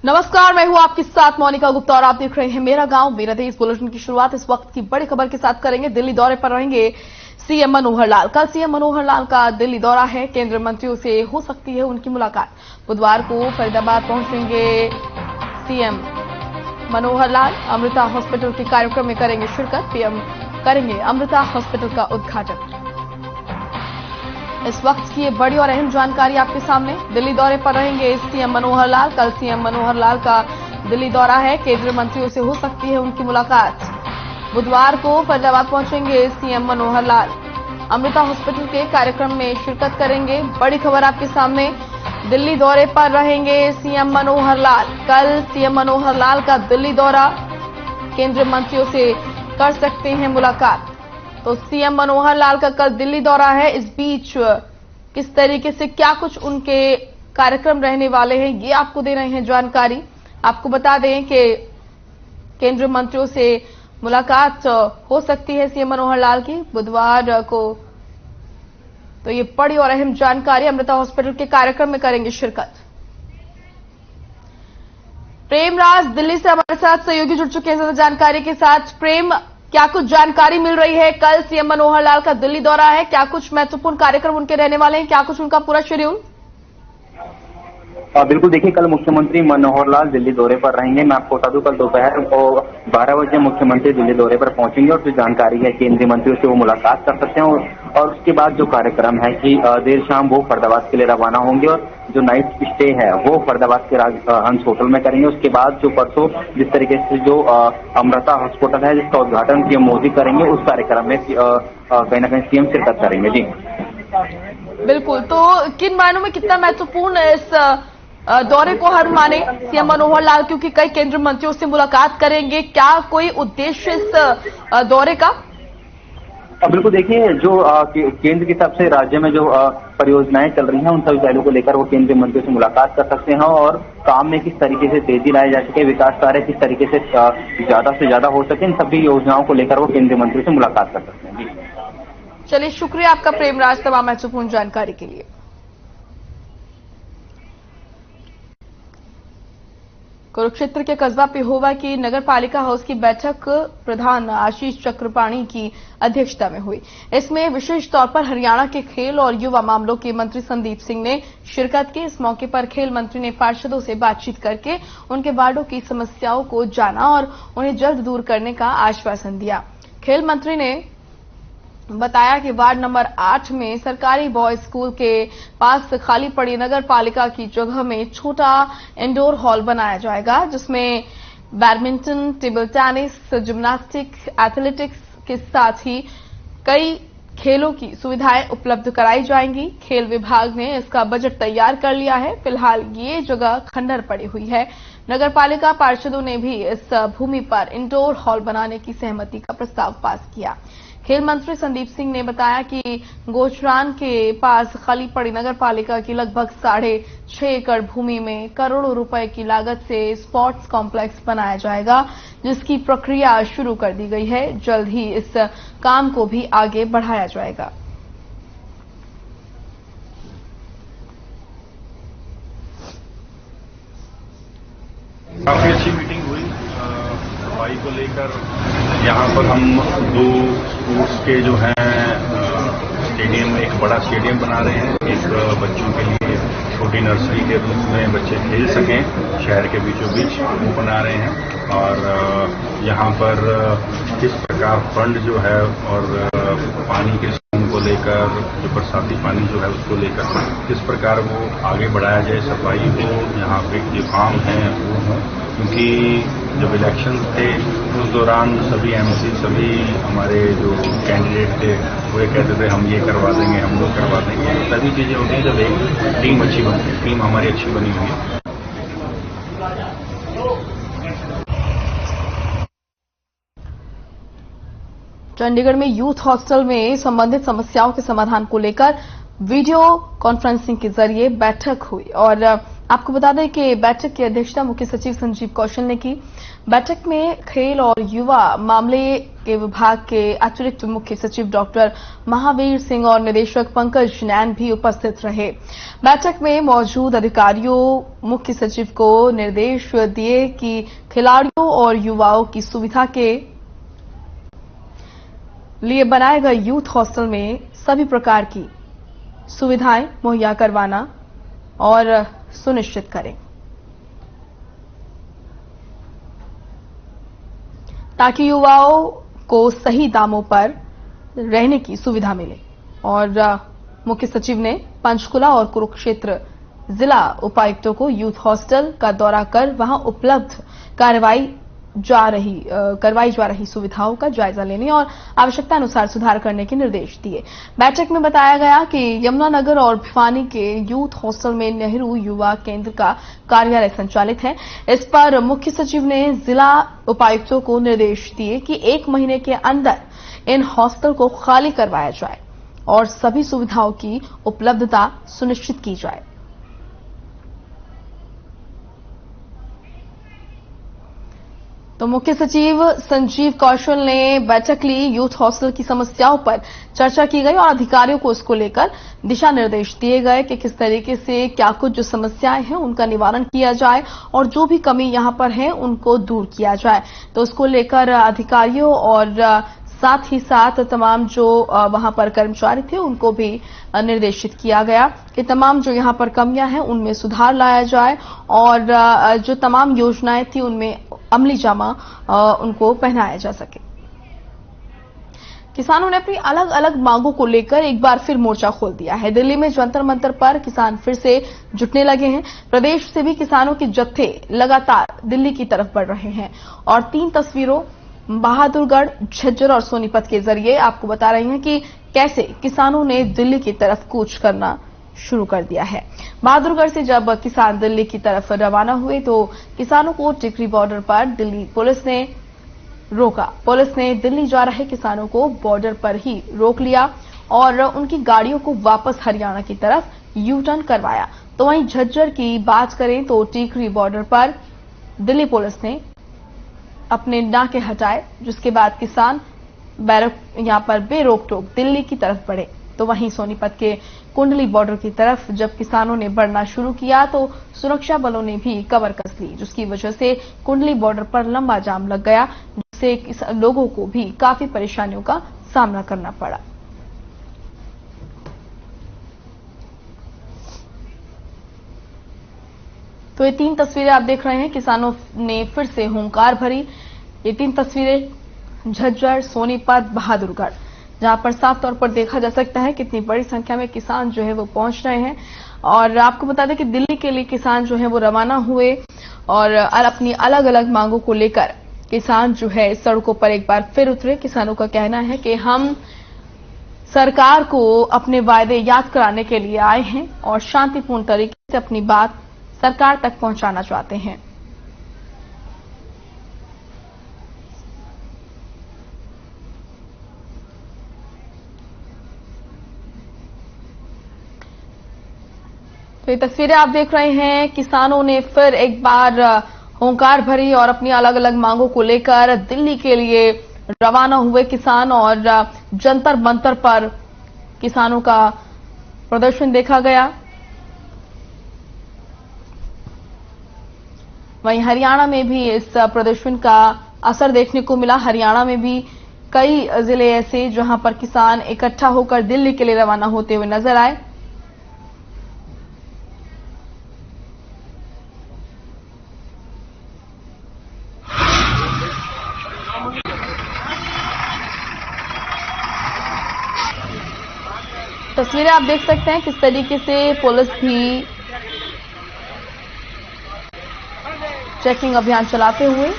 नमस्कार, मैं हूं आपके साथ मोनिका गुप्ता और आप देख रहे हैं मेरा गांव मेरा देश। बुलेटिन की शुरुआत इस वक्त की बड़ी खबर के साथ करेंगे। दिल्ली दौरे पर रहेंगे सीएम मनोहर लाल। कल सीएम मनोहर लाल का दिल्ली दौरा है। केंद्रीय मंत्रियों से हो सकती है उनकी मुलाकात। बुधवार को फरीदाबाद पहुंचेंगे सीएम मनोहर लाल। अमृता हॉस्पिटल के कार्यक्रम में करेंगे शिरकत। पीएम करेंगे अमृता हॉस्पिटल का उद्घाटन। इस वक्त की ये बड़ी और अहम जानकारी आपके सामने। दिल्ली दौरे पर रहेंगे सीएम मनोहर लाल। कल सीएम मनोहर लाल का दिल्ली दौरा है। केंद्रीय मंत्रियों से हो सकती है उनकी मुलाकात। बुधवार को फरीदाबाद पहुंचेंगे सीएम मनोहर लाल। अमृता हॉस्पिटल के कार्यक्रम में शिरकत करेंगे। बड़ी खबर आपके सामने। दिल्ली दौरे पर रहेंगे सीएम मनोहर लाल। कल सीएम मनोहर लाल का दिल्ली दौरा। केंद्रीय मंत्रियों से कर सकते हैं मुलाकात। तो सीएम मनोहर लाल का कल दिल्ली दौरा है। इस बीच किस तरीके से क्या कुछ उनके कार्यक्रम रहने वाले हैं, ये आपको दे रहे हैं जानकारी। आपको बता दें कि केंद्रीय मंत्रियों से मुलाकात हो सकती है सीएम मनोहर लाल की बुधवार को। तो ये बड़ी और अहम जानकारी। अमृता हॉस्पिटल के कार्यक्रम में करेंगे शिरकत। प्रेम राज दिल्ली से हमारे साथ सहयोगी जुड़ चुके हैं जानकारी के साथ। प्रेम, क्या कुछ जानकारी मिल रही है? कल सीएम मनोहर लाल का दिल्ली दौरा है, क्या कुछ महत्वपूर्ण कार्यक्रम उनके रहने वाले हैं? क्या कुछ उनका पूरा शेड्यूल? बिल्कुल, देखिए कल मुख्यमंत्री मनोहर लाल दिल्ली दौरे पर रहेंगे। मैं आपको बता दूं कल दोपहर को 12 बजे मुख्यमंत्री दिल्ली दौरे पर पहुंचेंगे और जो जानकारी है केंद्रीय मंत्रियों से वो मुलाकात कर सकते हैं। और उसके बाद जो कार्यक्रम है कि देर शाम वो फरीदाबाद के लिए रवाना होंगे और जो नाइट स्टे है वो फरीदाबाद के हंस होटल में करेंगे। उसके बाद जो परसों जिस तरीके से जो अमृता हॉस्पिटल है जिसका उद्घाटन पीएम मोदी करेंगे, उस कार्यक्रम में कहीं ना कहीं सीएम शिरकत करेंगे। जी बिल्कुल, तो किन मायनों में कितना महत्वपूर्ण इस दौरे को हर माने सीएम मनोहर लाल, क्योंकि कई केंद्रीय मंत्रियों से मुलाकात करेंगे। क्या कोई उद्देश्य इस दौरे का? बिल्कुल, देखिए जो केंद्र की तरफ से राज्य में जो परियोजनाएं चल रही हैं उन सभी पहलुओं को लेकर वो केंद्रीय मंत्रियों से मुलाकात कर सकते हैं और काम में किस तरीके से तेजी लाई जा सके, विकास कार्य किस तरीके से ज्यादा से ज्यादा हो सके, इन सभी योजनाओं को लेकर वो केंद्रीय मंत्रियों से मुलाकात कर सकते हैं। जी चलिए, शुक्रिया आपका प्रेमराज तमाम महत्वपूर्ण जानकारी के लिए। कुरुक्षेत्र के कस्बा पेहोवा की नगर पालिका हाउस की बैठक प्रधान आशीष चक्रपाणी की अध्यक्षता में हुई। इसमें विशेष तौर पर हरियाणा के खेल और युवा मामलों के मंत्री संदीप सिंह ने शिरकत की। इस मौके पर खेल मंत्री ने पार्षदों से बातचीत करके उनके वार्डों की समस्याओं को जाना और उन्हें जल्द दूर करने का आश्वासन दिया। खेल मंत्री ने बताया कि वार्ड नंबर 8 में सरकारी बॉयज स्कूल के पास खाली पड़ी नगर पालिका की जगह में छोटा इंडोर हॉल बनाया जाएगा, जिसमें badminton, table tennis, gymnastic, athletics के साथ ही कई खेलों की सुविधाएं उपलब्ध कराई जाएंगी। खेल विभाग ने इसका बजट तैयार कर लिया है। फिलहाल ये जगह खंडर पड़ी हुई है। नगर पालिका पार्षदों ने भी इस भूमि पर इंडोर हॉल बनाने की सहमति का प्रस्ताव पास किया। खेल मंत्री संदीप सिंह ने बताया कि गोचरान के पास खाली पड़ी नगर पालिका की लगभग 6.5 एकड़ भूमि में करोड़ों रुपए की लागत से स्पोर्ट्स कॉम्प्लेक्स बनाया जाएगा, जिसकी प्रक्रिया शुरू कर दी गई है। जल्द ही इस काम को भी आगे बढ़ाया जाएगा। काफी अच्छी मीटिंग हुई सफाई को लेकर। यहाँ पर हम 2 स्पोर्ट्स के जो हैं स्टेडियम, एक बड़ा स्टेडियम बना रहे हैं। एक बच्चों के लिए छोटी नर्सरी के रूप में बच्चे खेल सकें शहर के बीचों बीच, वो बना रहे हैं। और यहाँ पर किस प्रकार फंड जो है और पानी के को लेकर, जो बरसाती पानी जो है उसको लेकर किस प्रकार वो आगे बढ़ाया जाए, सफाई हो, यहाँ पे जो काम है वो हो। क्योंकि जब इलेक्शन थे उस दौरान सभी एमसी, सभी हमारे जो कैंडिडेट थे वो ये कहते थे हम ये करवा देंगे, हम वो करवा देंगे। तो सभी चीजें होती हैं जब एक टीम अच्छी बनती है। टीम हमारी अच्छी बनी हुई है। चंडीगढ़ में यूथ हॉस्टल में संबंधित समस्याओं के समाधान को लेकर वीडियो कॉन्फ्रेंसिंग के जरिए बैठक हुई और आपको बता दें कि बैठक की अध्यक्षता मुख्य सचिव संजीव कौशल ने की। बैठक में खेल और युवा मामले के विभाग के अतिरिक्त मुख्य सचिव डॉक्टर महावीर सिंह और निदेशक पंकज नैन भी उपस्थित रहे। बैठक में मौजूद अधिकारियों मुख्य सचिव को निर्देश दिए कि खिलाड़ियों और युवाओं की सुविधा के लिए बनाए गए यूथ हॉस्टल में सभी प्रकार की सुविधाएं मुहैया करवाना और सुनिश्चित करें ताकि युवाओं को सही दामों पर रहने की सुविधा मिले। और मुख्य सचिव ने पंचकुला और कुरुक्षेत्र जिला उपायुक्तों को यूथ हॉस्टल का दौरा कर वहां उपलब्ध करवाई जा रही सुविधाओं का जायजा लेने और आवश्यकता अनुसार सुधार करने के निर्देश दिए। बैठक में बताया गया कि यमुनानगर और भिवानी के यूथ हॉस्टल में नेहरू युवा केंद्र का कार्यालय संचालित है। इस पर मुख्य सचिव ने जिला उपायुक्तों को निर्देश दिए कि 1 महीने के अंदर इन हॉस्टल को खाली करवाया जाए और सभी सुविधाओं की उपलब्धता सुनिश्चित की जाए। तो मुख्य सचिव संजीव कौशल ने बैठक ली। यूथ हॉस्टल की समस्याओं पर चर्चा की गई और अधिकारियों को इसको लेकर दिशा निर्देश दिए गए कि किस तरीके से क्या कुछ जो समस्याएं हैं उनका निवारण किया जाए और जो भी कमी यहां पर है उनको दूर किया जाए। तो उसको लेकर अधिकारियों और साथ ही साथ तमाम जो वहां पर कर्मचारी थे उनको भी निर्देशित किया गया कि तमाम जो यहां पर कमियां हैं उनमें सुधार लाया जाए और जो तमाम योजनाएं थी उनमें अमली जामा उनको पहनाया जा सके। किसानों ने अपनी अलग अलग मांगों को लेकर एक बार फिर मोर्चा खोल दिया है। दिल्ली में जंतर मंतर पर किसान फिर से जुटने लगे हैं। प्रदेश से भी किसानों के जत्थे लगातार दिल्ली की तरफ बढ़ रहे हैं और 3 तस्वीरों बहादुरगढ़, झज्जर और सोनीपत के जरिए आपको बता रही हैं कि कैसे किसानों ने दिल्ली की तरफ कूच करना शुरू कर दिया है। बहादुरगढ़ से जब किसान दिल्ली की तरफ रवाना हुए तो किसानों को टिकरी बॉर्डर पर दिल्ली पुलिस ने रोका। पुलिस ने दिल्ली जा रहे किसानों को बॉर्डर पर ही रोक लिया और उनकी गाड़ियों को वापस हरियाणा की तरफ यू टर्न करवाया। तो वहीं झज्जर की बात करें तो टिकरी बॉर्डर पर दिल्ली पुलिस ने अपने नाके हटाए, जिसके बाद किसान यहां पर बेरोक टोक दिल्ली की तरफ बढ़े। तो वहीं सोनीपत के कुंडली बॉर्डर की तरफ जब किसानों ने बढ़ना शुरू किया तो सुरक्षा बलों ने भी कमर कस ली, जिसकी वजह से कुंडली बॉर्डर पर लंबा जाम लग गया, जिससे लोगों को भी काफी परेशानियों का सामना करना पड़ा। तो ये 3 तस्वीरें आप देख रहे हैं, किसानों ने फिर से हुंकार भरी। ये 3 तस्वीरें झज्जर, सोनीपत, बहादुरगढ़, जहां पर साफ तौर पर देखा जा सकता है कितनी बड़ी संख्या में किसान जो है वो पहुंच रहे हैं। और आपको बता दें कि दिल्ली के लिए किसान जो है वो रवाना हुए और अपनी अलग अलग मांगों को लेकर किसान जो है सड़कों पर एक बार फिर उतरे। किसानों का कहना है कि हम सरकार को अपने वायदे याद कराने के लिए आए हैं और शांतिपूर्ण तरीके से अपनी बात सरकार तक पहुंचाना चाहते हैं। तो ये तस्वीरें आप देख रहे हैं, किसानों ने फिर एक बार हुंकार भरी और अपनी अलग अलग मांगों को लेकर दिल्ली के लिए रवाना हुए किसान और जंतर मंतर पर किसानों का प्रदर्शन देखा गया। वहीं हरियाणा में भी इस प्रदर्शन का असर देखने को मिला। हरियाणा में भी कई जिले ऐसे जहां पर किसान इकट्ठा होकर दिल्ली के लिए रवाना होते हुए नजर आए। तस्वीरें आप देख सकते हैं किस तरीके से पुलिस भी चेकिंग अभियान चलाते हुए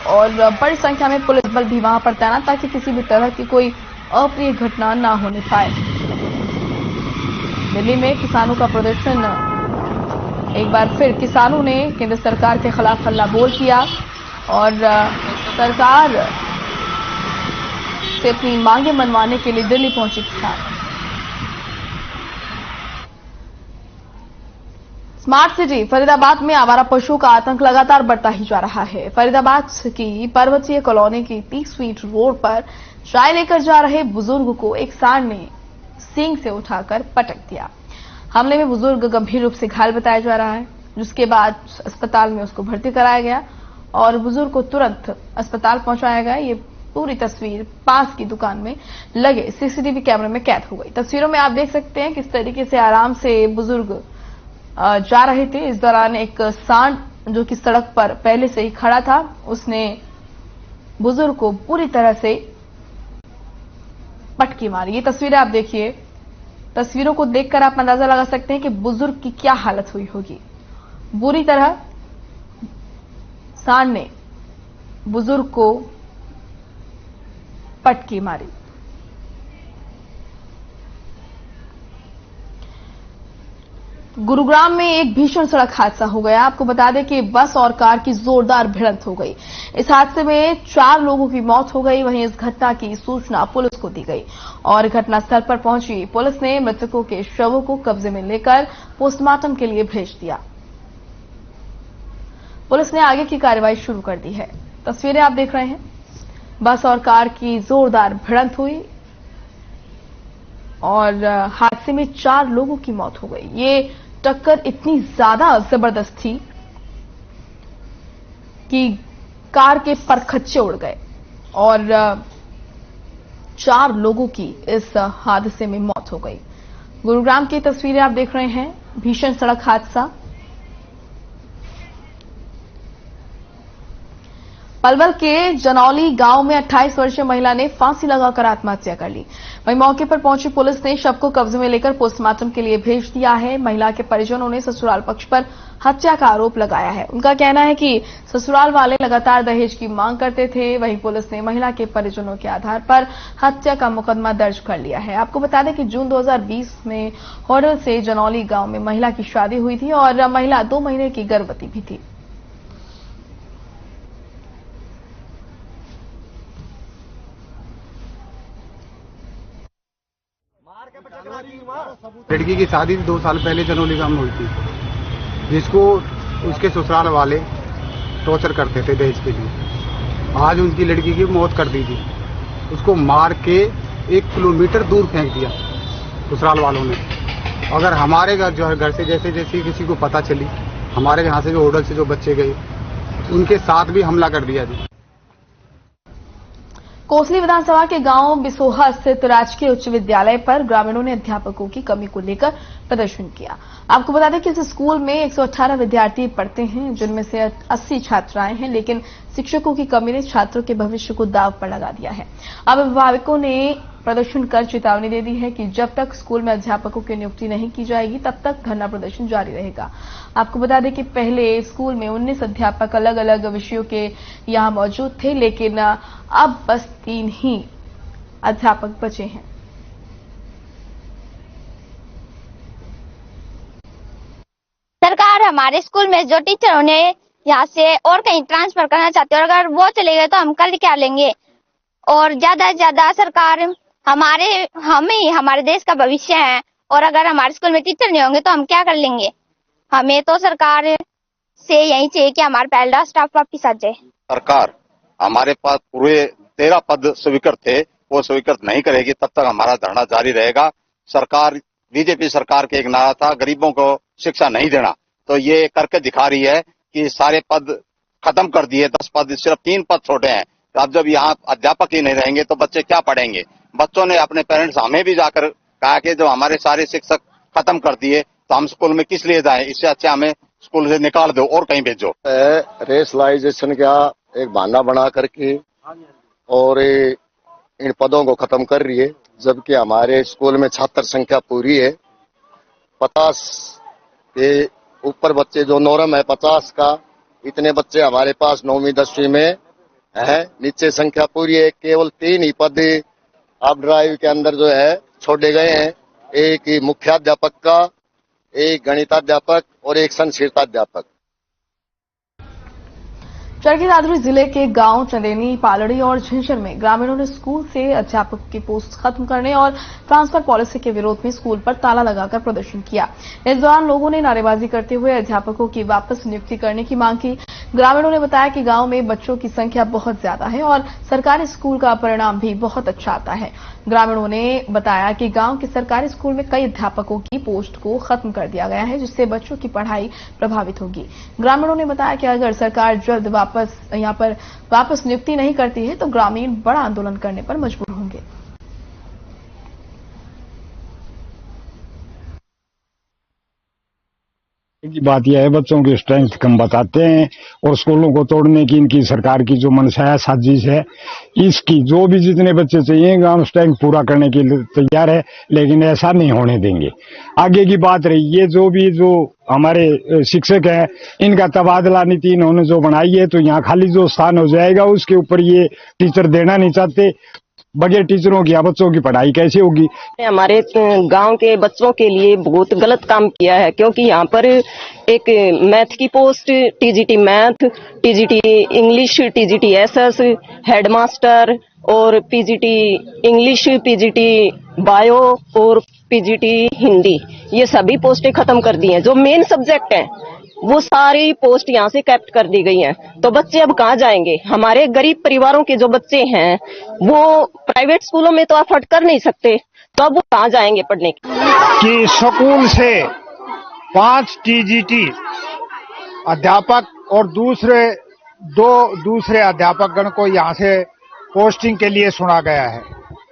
और बड़ी संख्या में पुलिस बल भी वहां पर तैनात ताकि किसी भी तरह की कोई अप्रिय घटना न होने पाए। दिल्ली में किसानों का प्रदर्शन, एक बार फिर किसानों ने केंद्र सरकार के खिलाफ हल्ला बोल किया और सरकार से अपनी मांगे मनवाने के लिए दिल्ली पहुंचे किसान। स्मार्ट सिटी फरीदाबाद में आवारा पशुओं का आतंक लगातार बढ़ता ही जा रहा है। फरीदाबाद की पर्वतीय कॉलोनी की 30 फीट रोड पर चाय लेकर जा रहे बुजुर्ग को एक सांड ने सींग से उठाकर पटक दिया। हमले में बुजुर्ग गंभीर रूप से घायल बताया जा रहा है, जिसके बाद अस्पताल में उसको भर्ती कराया गया और बुजुर्ग को तुरंत अस्पताल पहुंचाया गया। ये पूरी तस्वीर पास की दुकान में लगे सीसीटीवी कैमरे में कैद हो गई। तस्वीरों में आप देख सकते हैं किस तरीके से आराम से बुजुर्ग जा रहे थे। इस दौरान एक सांड जो कि सड़क पर पहले से ही खड़ा था, उसने बुजुर्ग को पूरी तरह से पटकी मारी। ये तस्वीरें आप देखिए, तस्वीरों को देखकर आप अंदाजा लगा सकते हैं कि बुजुर्ग की क्या हालत हुई होगी। बुरी तरह सांड ने बुजुर्ग को पटकी मारी। गुरुग्राम में एक भीषण सड़क हादसा हो गया। आपको बता दें कि बस और कार की जोरदार भिड़ंत हो गई। इस हादसे में 4 लोगों की मौत हो गई। वहीं इस घटना की सूचना पुलिस को दी गई और घटनास्थल पर पहुंची पुलिस ने मृतकों के शवों को कब्जे में लेकर पोस्टमार्टम के लिए भेज दिया। पुलिस ने आगे की कार्रवाई शुरू कर दी है। तस्वीरें आप देख रहे हैं, बस और कार की जोरदार भिड़ंत हुई और हादसे में 4 लोगों की मौत हो गई। ये टक्कर इतनी ज्यादा जबरदस्त थी कि कार के परखच्चे उड़ गए और 4 लोगों की इस हादसे में मौत हो गई। गुरुग्राम की तस्वीरें आप देख रहे हैं, भीषण सड़क हादसा। पलवल के जनौली गांव में 28 वर्षीय महिला ने फांसी लगाकर आत्महत्या कर ली। वहीं मौके पर पहुंची पुलिस ने शव को कब्जे में लेकर पोस्टमार्टम के लिए भेज दिया है। महिला के परिजनों ने ससुराल पक्ष पर हत्या का आरोप लगाया है। उनका कहना है कि ससुराल वाले लगातार दहेज की मांग करते थे। वहीं पुलिस ने महिला के परिजनों के आधार पर हत्या का मुकदमा दर्ज कर लिया है। आपको बता दें कि जून 2020 में होडल से जनौली गांव में महिला की शादी हुई थी और महिला 2 महीने की गर्भवती भी थी। लड़की की शादी 2 साल पहले जनौली गांव में हुई थी, जिसको उसके ससुराल वाले टॉर्चर करते थे दहेज के लिए। आज उनकी लड़की की मौत कर दी थी। उसको मार के 1 किलोमीटर दूर फेंक दिया ससुराल वालों ने। अगर हमारे घर जो है घर से जैसे जैसे किसी को पता चली, हमारे यहाँ से जो होटल से जो बच्चे गए उनके साथ भी हमला कर दिया था। कोसली विधानसभा के गांव बिसोहा स्थित राजकीय उच्च विद्यालय पर ग्रामीणों ने अध्यापकों की कमी को लेकर प्रदर्शन किया। आपको बता दें कि इस स्कूल में 118 विद्यार्थी पढ़ते हैं, जिनमें से 80 छात्राएं हैं, लेकिन शिक्षकों की कमी ने छात्रों के भविष्य को दांव पर लगा दिया है। अब अभिभावकों ने प्रदर्शन कर चेतावनी दे दी है कि जब तक स्कूल में अध्यापकों की नियुक्ति नहीं की जाएगी तब तक धरना प्रदर्शन जारी रहेगा। आपको बता दें कि पहले स्कूल में 19 अध्यापक अलग अलग विषयों के यहां मौजूद थे, लेकिन अब बस 3 ही अध्यापक बचे हैं। सरकार हमारे स्कूल में जो टीचर उन्हें यहाँ से और कहीं ट्रांसफर करना चाहते हैं, और अगर वो चले गए तो हम कल क्या लेंगे। और ज्यादा से ज्यादा सरकार हम ही हमारे देश का भविष्य है, और अगर हमारे स्कूल में टीचर नहीं होंगे तो हम क्या कर लेंगे। हमें तो सरकार से यही चाहिए कि हमारे पहला स्टाफ वापिस आ जाए। सरकार हमारे पास पूरे 13 पद स्वीकृत थे, वो स्वीकृत नहीं करेगी तब तक हमारा धरना जारी रहेगा। सरकार बीजेपी सरकार के एक नारा था, गरीबों को शिक्षा नहीं देना, तो ये करके दिखा रही है कि सारे पद खत्म कर दिए। 10 पद, सिर्फ 3 पद छोटे हैं। तो अब जब यहाँ अध्यापक ही नहीं रहेंगे तो बच्चे क्या पढ़ेंगे। बच्चों ने अपने पेरेंट्स हमें भी जाकर कहा कि जो हमारे सारे शिक्षक खत्म कर दिए तो हम स्कूल में किस लिए जाएं, इससे अच्छा हमें स्कूल से निकाल दो और कहीं भेजो। रेशलाइजेशन का एक बहाना बना करके और इन पदों को खत्म कर रही है, जबकि हमारे स्कूल में छात्र संख्या पूरी है 50 के ऊपर बच्चे, जो नॉर्म है 50 का, इतने बच्चे हमारे पास 9वीं 10वीं में है। नीचे संख्या पूरी है, केवल 3 ही पद अब ड्राइव के अंदर जो है छोड़े गए हैं। एक मुख्याध्यापक का, एक गणिताध्यापक और एक संस्कृताध्यापक। चरखी दादरी जिले के गांव चंदेनी, पालड़ी और झिंझर में ग्रामीणों ने स्कूल से अध्यापकों की पोस्ट खत्म करने और ट्रांसफर पॉलिसी के विरोध में स्कूल पर ताला लगाकर प्रदर्शन किया। इस दौरान लोगों ने नारेबाजी करते हुए अध्यापकों की वापस नियुक्ति करने की मांग की। ग्रामीणों ने बताया कि गांव में बच्चों की संख्या बहुत ज्यादा है और सरकारी स्कूल का परिणाम भी बहुत अच्छा आता है। ग्रामीणों ने बताया कि गांव के सरकारी स्कूल में कई अध्यापकों की पोस्ट को खत्म कर दिया गया है, जिससे बच्चों की पढ़ाई प्रभावित होगी। ग्रामीणों ने बताया कि अगर सरकार जल्द वापस नियुक्ति नहीं करती है तो ग्रामीण बड़ा आंदोलन करने पर मजबूर होंगे। की बात यह है, बच्चों की स्ट्रेंथ कम बताते हैं और स्कूलों को तोड़ने की इनकी सरकार की जो मंशा है, साजिश है, इसकी जो भी जितने बच्चे चाहिए हम स्ट्रेंथ पूरा करने के लिए तैयार है, लेकिन ऐसा नहीं होने देंगे। आगे की बात रही ये जो हमारे शिक्षक हैं, इनका तबादला नीति इन्होंने जो बनाई है, तो यहाँ खाली जो स्थान हो जाएगा उसके ऊपर ये टीचर देना नहीं चाहते। बगैर टीचरों की बच्चों की पढ़ाई कैसे होगी। हमारे गांव के बच्चों के लिए बहुत गलत काम किया है, क्योंकि यहाँ पर एक मैथ की post, TGT math, TGT English, TGT SS, headmaster और पीजीटी इंग्लिश, पीजीटी बायो और पीजीटी हिंदी, ये सभी पोस्टें खत्म कर दी हैं। जो मेन सब्जेक्ट हैं वो सारी पोस्ट यहाँ से कैप्ट कर दी गई हैं। तो बच्चे अब कहाँ जाएंगे? हमारे गरीब परिवारों के जो बच्चे हैं वो प्राइवेट स्कूलों में तो अफोर्ड कर नहीं सकते, तो अब वो कहाँ जाएंगे पढ़ने कि स्कूल से 5 टीजीटी अध्यापक और दूसरे अध्यापकगण को यहाँ से पोस्टिंग के लिए सुना गया है।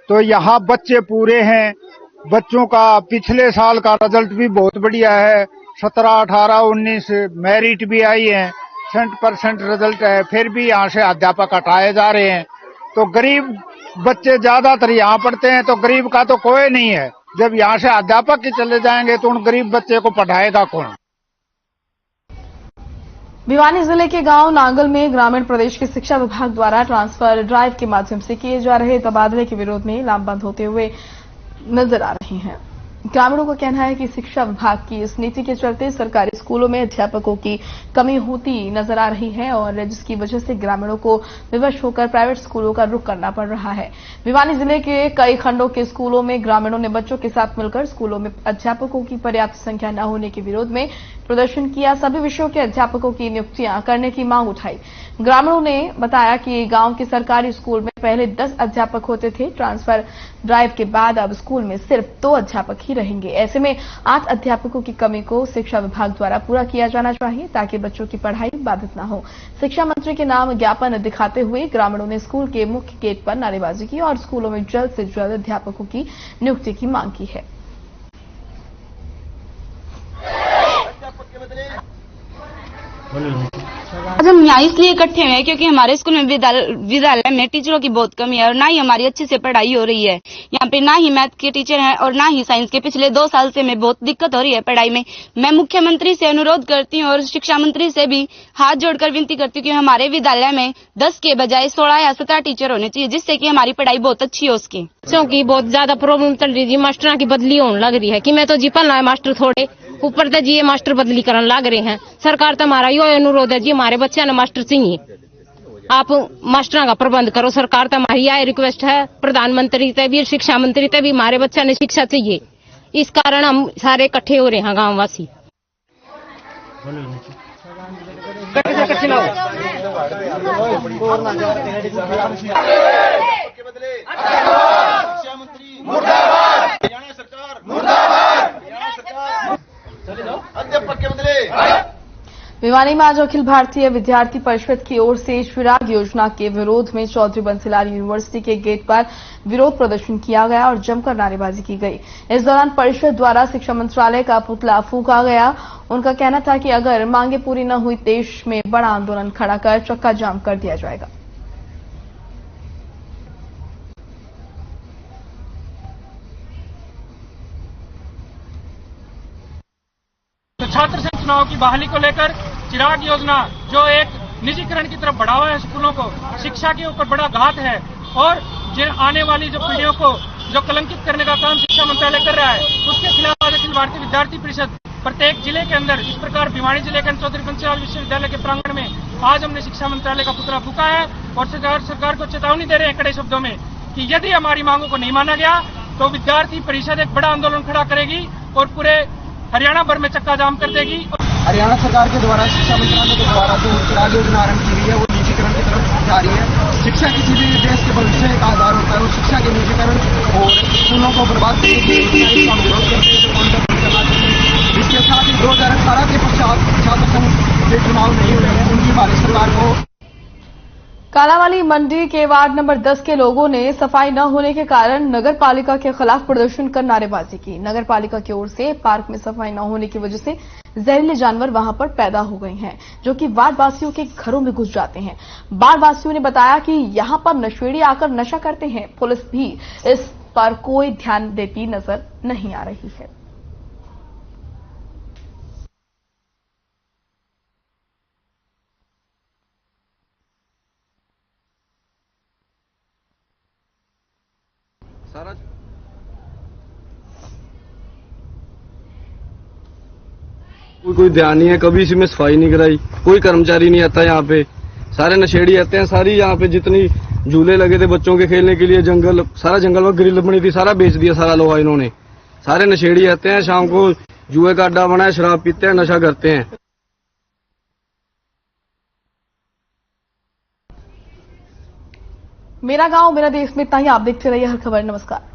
तो यहाँ बच्चे पूरे हैं। बच्चों का पिछले साल का रिजल्ट भी बहुत बढ़िया है, 17, 18, 19 मेरिट भी आई है, 100% रिजल्ट है, फिर भी यहाँ से अध्यापक हटाए जा रहे हैं। तो गरीब बच्चे ज्यादातर यहाँ पढ़ते हैं, तो गरीब का तो कोई नहीं है। जब यहाँ से अध्यापक ही चले जाएंगे तो उन गरीब बच्चे को पढ़ाएगा कौन? भिवानी जिले के गांव नांगल में ग्रामीण प्रदेश के शिक्षा विभाग द्वारा ट्रांसफर ड्राइव के माध्यम से किए जा रहे तबादले के विरोध में लामबंद होते हुए नजर आ रही हैं। ग्रामीणों का कहना है कि शिक्षा विभाग की इस नीति के चलते सरकारी स्कूलों में अध्यापकों की कमी होती नजर आ रही है और जिसकी वजह से ग्रामीणों को विवश होकर प्राइवेट स्कूलों का रुख करना पड़ रहा है। भिवानी जिले के कई खंडों के स्कूलों में ग्रामीणों ने बच्चों के साथ मिलकर स्कूलों में अध्यापकों की पर्याप्त संख्या न होने के विरोध में प्रदर्शन किया। सभी विषयों के अध्यापकों की नियुक्तियां करने की मांग उठाई। ग्रामीणों ने बताया कि गांव के सरकारी स्कूल में पहले 10 अध्यापक होते थे। ट्रांसफर ड्राइव के बाद अब स्कूल में सिर्फ 2 अध्यापक ही रहेंगे। ऐसे में 8 अध्यापकों की कमी को शिक्षा विभाग द्वारा पूरा किया जाना चाहिए ताकि बच्चों की पढ़ाई बाधित न हो। शिक्षा मंत्री के नाम ज्ञापन दिखाते हुए ग्रामीणों ने स्कूल के मुख्य गेट पर नारेबाजी की और स्कूलों में जल्द से जल्द अध्यापकों की नियुक्ति की मांग की है। आज हम यहाँ इसलिए इकट्ठे हुए हैं क्योंकि हमारे स्कूल में विद्यालय में टीचरों की बहुत कमी है और ना ही हमारी अच्छे से पढ़ाई हो रही है। यहाँ पे ना ही मैथ के टीचर हैं और ना ही साइंस के। पिछले 2 साल से हमें बहुत दिक्कत हो रही है पढ़ाई में। मैं मुख्यमंत्री से अनुरोध करती हूँ और शिक्षा मंत्री से भी हाथ जोड़कर विनती करती हूँ कि हमारे विद्यालय में 10 के बजाय 16 या 17 टीचर होने चाहिए, जिससे कि हमारी पढ़ाई बहुत अच्छी हो उसकी। बच्चों की बहुत ज्यादा प्रॉब्लम चल रही है। मास्टरों की बदली होने लग रही है कि मैं तो जी पढ़ना है मास्टर थोड़े ऊपर से जी ये मास्टर बदली करने लग रहे हैं। सरकार तो हमारा यो अनुरोध है जी, हमारे बच्चे ने मास्टर चाहिए, आप मास्टरों का प्रबंध करो। सरकार तो हमारी यह रिक्वेस्ट है, प्रधानमंत्री से भी, शिक्षा मंत्री से भी, हमारे बच्चे ने शिक्षा चाहिए। इस कारण हम सारे इकट्ठे हो रहे हैं गाँव वासी। भिवानी में आज अखिल भारतीय विद्यार्थी परिषद की ओर से चिराग योजना के विरोध में चौधरी बंसीलाल यूनिवर्सिटी के गेट पर विरोध प्रदर्शन किया गया और जमकर नारेबाजी की गई। इस दौरान परिषद द्वारा शिक्षा मंत्रालय का पुतला फूंका गया। उनका कहना था कि अगर मांगे पूरी न हुई देश में बड़ा आंदोलन खड़ा कर चक्का जाम कर दिया जाएगा। छात्र संघ चुनाव की बहाली को लेकर चिराग योजना जो एक निजीकरण की तरफ बढ़ावा है स्कूलों को, शिक्षा के ऊपर बड़ा घात है और जिन आने वाली जो पीढ़ियों को जो कलंकित करने का काम शिक्षा मंत्रालय कर रहा है, उसके खिलाफ आज अखिल भारतीय विद्यार्थी परिषद प्रत्येक जिले के अंदर इस प्रकार भिवानी जिले के चौधरी बंसीलाल विश्वविद्यालय के प्रांगण में आज हमने शिक्षा मंत्रालय का पुतला फूंका है और सरकार को चेतावनी दे रहे हैं कड़े शब्दों में कि यदि हमारी मांगों को नहीं माना गया तो विद्यार्थी परिषद एक बड़ा आंदोलन खड़ा करेगी और पूरे हरियाणा भर में चक्का जाम कर देगी। हरियाणा सरकार के द्वारा शिक्षा मंत्रालय के द्वारा जो चिराग योजना आरंभ की गई है वो निजीकरण की तरफ जा रही है। शिक्षा किसी भी देश के भविष्य का आधार होता है और शिक्षा के निजीकरण और स्कूलों को बर्बाद करने की इसका विरोध करते हैं। इसके साथ ही 2018 के पश्चात छात्र संघ के चुनाव नहीं हुए हैं, उनकी भारत सरकार को कालावाली मंडी के वार्ड नंबर 10 के लोगों ने सफाई न होने के कारण नगर पालिका के खिलाफ प्रदर्शन कर नारेबाजी की। नगर पालिका की ओर से पार्क में सफाई न होने की वजह से जहरीले जानवर वहां पर पैदा हो गए हैं, जो कि वार्ड वासियों के घरों में घुस जाते हैं। वार्ड वासियों ने बताया कि यहां पर नशेड़ी आकर नशा करते हैं। पुलिस भी इस पर कोई ध्यान देती नजर नहीं आ रही है। कोई ध्यान नहीं है, कभी इसमें सफाई नहीं कराई, कोई कर्मचारी नहीं आता यहाँ पे, सारे नशेड़ी आते हैं। सारी यहाँ पे जितनी झूले लगे थे बच्चों के खेलने के लिए, सारा जंगल में ग्रिल बनी थी, सारा बेच दिया, सारा लोहा इन्होंने। सारे नशेड़ी आते हैं, शाम को जुए का अड्डा बना है, शराब पीते हैं, नशा करते हैं। मेरा गांव मेरा देश में इतना ही। आप देखते रहिए हर खबर। नमस्कार।